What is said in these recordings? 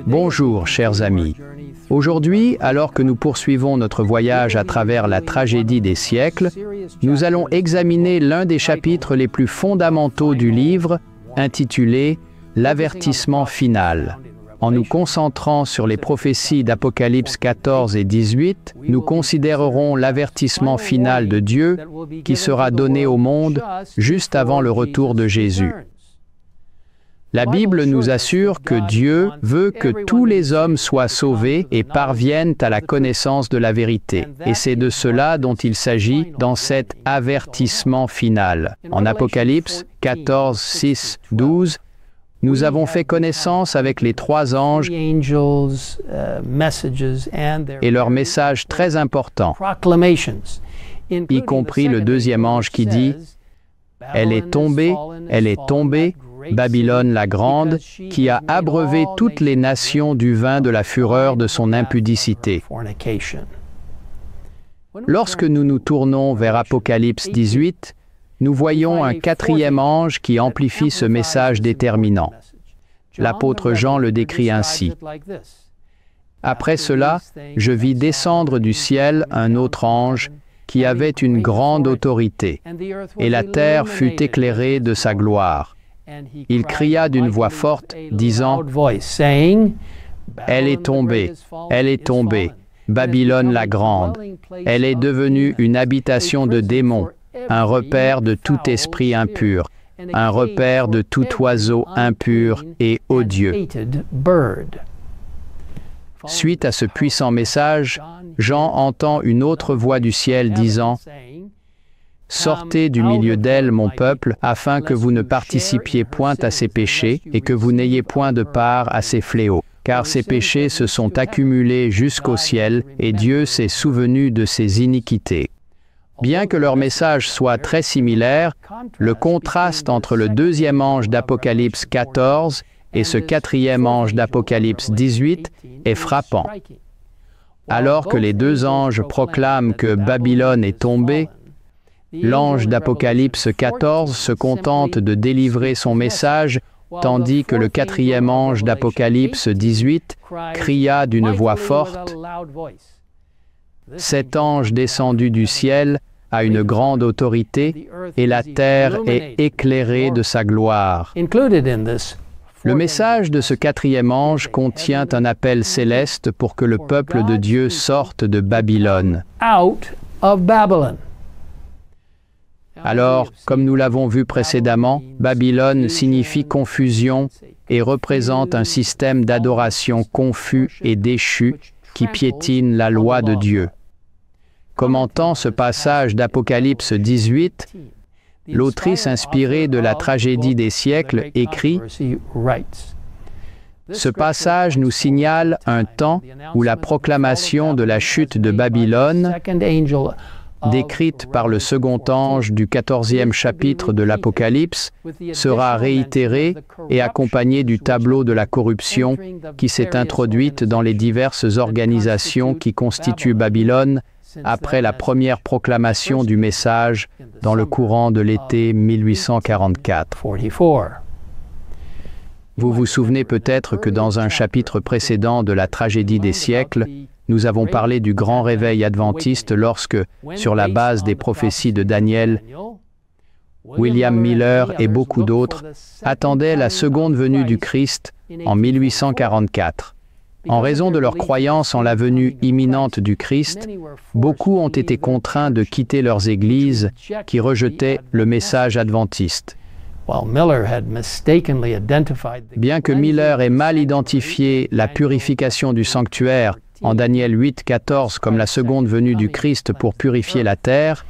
Bonjour, chers amis. Aujourd'hui, alors que nous poursuivons notre voyage à travers la tragédie des siècles, nous allons examiner l'un des chapitres les plus fondamentaux du livre, intitulé « L'avertissement final ». En nous concentrant sur les prophéties d'Apocalypse 14 et 18, nous considérerons l'avertissement final de Dieu qui sera donné au monde juste avant le retour de Jésus. La Bible nous assure que Dieu veut que tous les hommes soient sauvés et parviennent à la connaissance de la vérité. Et c'est de cela dont il s'agit dans cet avertissement final. En Apocalypse 14, 6, 12, nous avons fait connaissance avec les trois anges et leur message très important, y compris le deuxième ange qui dit « Elle est tombée, Babylone la grande, qui a abreuvé toutes les nations du vin de la fureur de son impudicité. » Lorsque nous nous tournons vers Apocalypse 18, nous voyons un quatrième ange qui amplifie ce message déterminant. L'apôtre Jean le décrit ainsi. « Après cela, je vis descendre du ciel un autre ange qui avait une grande autorité, et la terre fut éclairée de sa gloire. Il cria d'une voix forte, disant, « Elle est tombée, Babylone la grande. Elle est devenue une habitation de démons, un repère de tout esprit impur, un repère de tout oiseau impur et odieux. » Suite à ce puissant message, Jean entend une autre voix du ciel disant, « Sortez du milieu d'elle, mon peuple, afin que vous ne participiez point à ses péchés et que vous n'ayez point de part à ses fléaux. Car ses péchés se sont accumulés jusqu'au ciel et Dieu s'est souvenu de ses iniquités. » Bien que leur message soit très similaire, le contraste entre le deuxième ange d'Apocalypse 14 et ce quatrième ange d'Apocalypse 18 est frappant. Alors que les deux anges proclament que Babylone est tombée, l'ange d'Apocalypse 14 se contente de délivrer son message, tandis que le quatrième ange d'Apocalypse 18 cria d'une voix forte. Cet ange descendu du ciel a une grande autorité et la terre est éclairée de sa gloire. Le message de ce quatrième ange contient un appel céleste pour que le peuple de Dieu sorte de Babylone. Alors, comme nous l'avons vu précédemment, Babylone signifie confusion et représente un système d'adoration confus et déchu qui piétine la loi de Dieu. Commentant ce passage d'Apocalypse 18, l'autrice inspirée de la tragédie des siècles écrit « Ce passage nous signale un temps où la proclamation de la chute de Babylone, décrite par le second ange du 14e chapitre de l'Apocalypse, sera réitérée et accompagnée du tableau de la corruption qui s'est introduite dans les diverses organisations qui constituent Babylone après la première proclamation du message dans le courant de l'été 1844. Vous vous souvenez peut-être que dans un chapitre précédent de la tragédie des siècles, nous avons parlé du grand réveil adventiste lorsque, sur la base des prophéties de Daniel, William Miller et beaucoup d'autres attendaient la seconde venue du Christ en 1844. En raison de leur croyance en la venue imminente du Christ, beaucoup ont été contraints de quitter leurs églises qui rejetaient le message adventiste. Bien que Miller ait mal identifié la purification du sanctuaire en Daniel 8, 14 comme la seconde venue du Christ pour purifier la terre,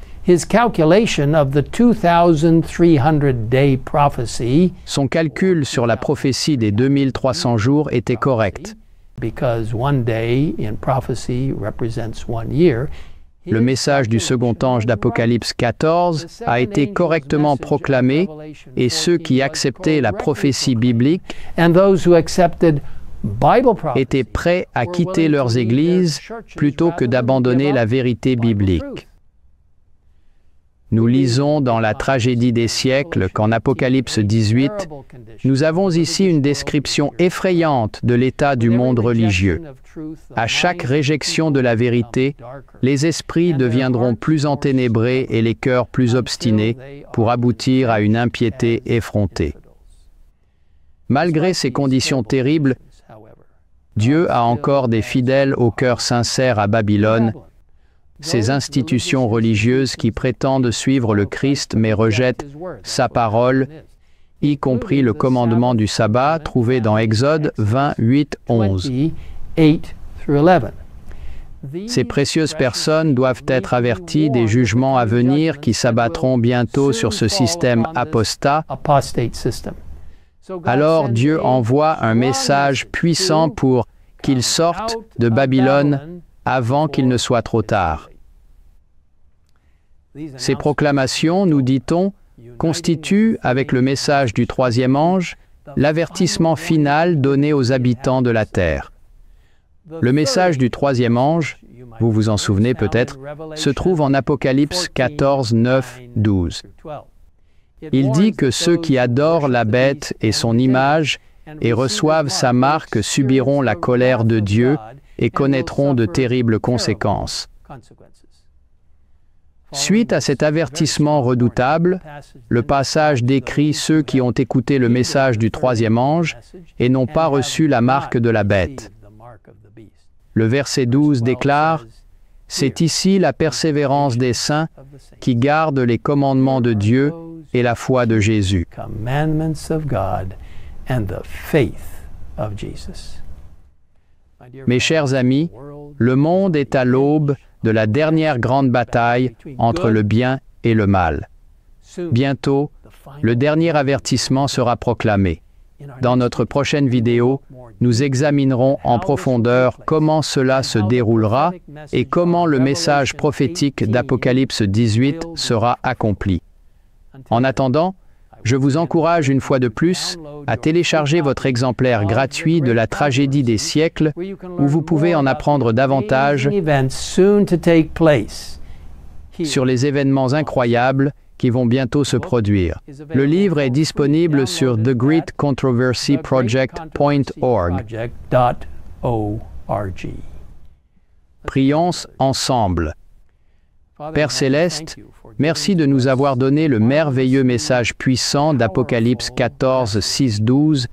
son calcul sur la prophétie des 2300 jours était correct. Le message du second ange d'Apocalypse 14 a été correctement proclamé et ceux qui acceptaient la prophétie biblique étaient prêts à quitter leurs églises plutôt que d'abandonner la vérité biblique. Nous lisons dans la tragédie des siècles qu'en Apocalypse 18, nous avons ici une description effrayante de l'état du monde religieux. À chaque réjection de la vérité, les esprits deviendront plus enténébrés et les cœurs plus obstinés pour aboutir à une impiété effrontée. Malgré ces conditions terribles, Dieu a encore des fidèles au cœur sincère à Babylone, ces institutions religieuses qui prétendent suivre le Christ mais rejettent sa parole, y compris le commandement du sabbat trouvé dans Exode 28, 11. Ces précieuses personnes doivent être averties des jugements à venir qui s'abattront bientôt sur ce système apostat. Alors Dieu envoie un message puissant pour qu'ils sortent de Babylone avant qu'il ne soit trop tard. Ces proclamations, nous dit-on, constituent, avec le message du troisième ange, l'avertissement final donné aux habitants de la terre. Le message du troisième ange, vous vous en souvenez peut-être, se trouve en Apocalypse 14, 9, 12. Il dit que ceux qui adorent la bête et son image et reçoivent sa marque subiront la colère de Dieu et connaîtront de terribles conséquences. Suite à cet avertissement redoutable, le passage décrit ceux qui ont écouté le message du troisième ange et n'ont pas reçu la marque de la bête. Le verset 12 déclare « C'est ici la persévérance des saints qui gardent les commandements de Dieu et la foi de Jésus. » Mes chers amis, le monde est à l'aube de la dernière grande bataille entre le bien et le mal. Bientôt, le dernier avertissement sera proclamé. Dans notre prochaine vidéo, nous examinerons en profondeur comment cela se déroulera et comment le message prophétique d'Apocalypse 18 sera accompli. En attendant, je vous encourage une fois de plus à télécharger votre exemplaire gratuit de la tragédie des siècles où vous pouvez en apprendre davantage sur les événements incroyables qui vont bientôt se produire. Le livre est disponible sur thegreatcontroversyproject.org. Prions ensemble. Père Céleste, merci de nous avoir donné le merveilleux message puissant d'Apocalypse 14, 6, 12,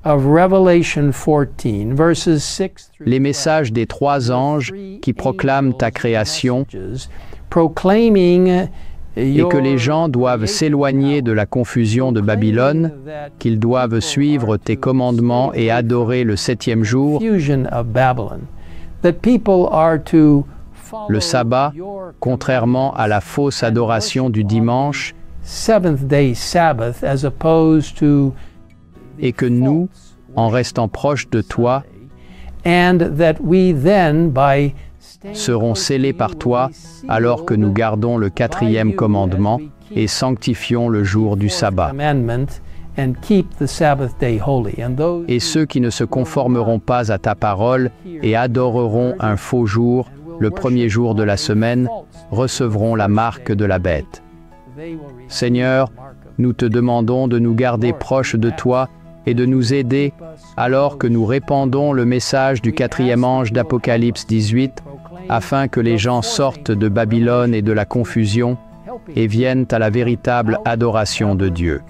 les messages des trois anges qui proclament ta création, et que les gens doivent s'éloigner de la confusion de Babylone, qu'ils doivent suivre tes commandements et adorer le septième jour, le sabbat, contrairement à la fausse adoration du dimanche, et que nous, en restant proches de toi, serons scellés par toi alors que nous gardons le quatrième commandement et sanctifions le jour du sabbat. Et ceux qui ne se conformeront pas à ta parole et adoreront un faux jour, le premier jour de la semaine, recevront la marque de la bête. Seigneur, nous te demandons de nous garder proches de toi et de nous aider alors que nous répandons le message du quatrième ange d'Apocalypse 18, afin que les gens sortent de Babylone et de la confusion et viennent à la véritable adoration de Dieu.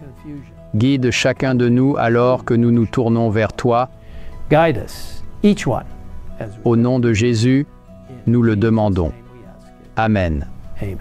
Guide chacun de nous alors que nous nous tournons vers toi. Au nom de Jésus, nous le demandons. Amen. Amen.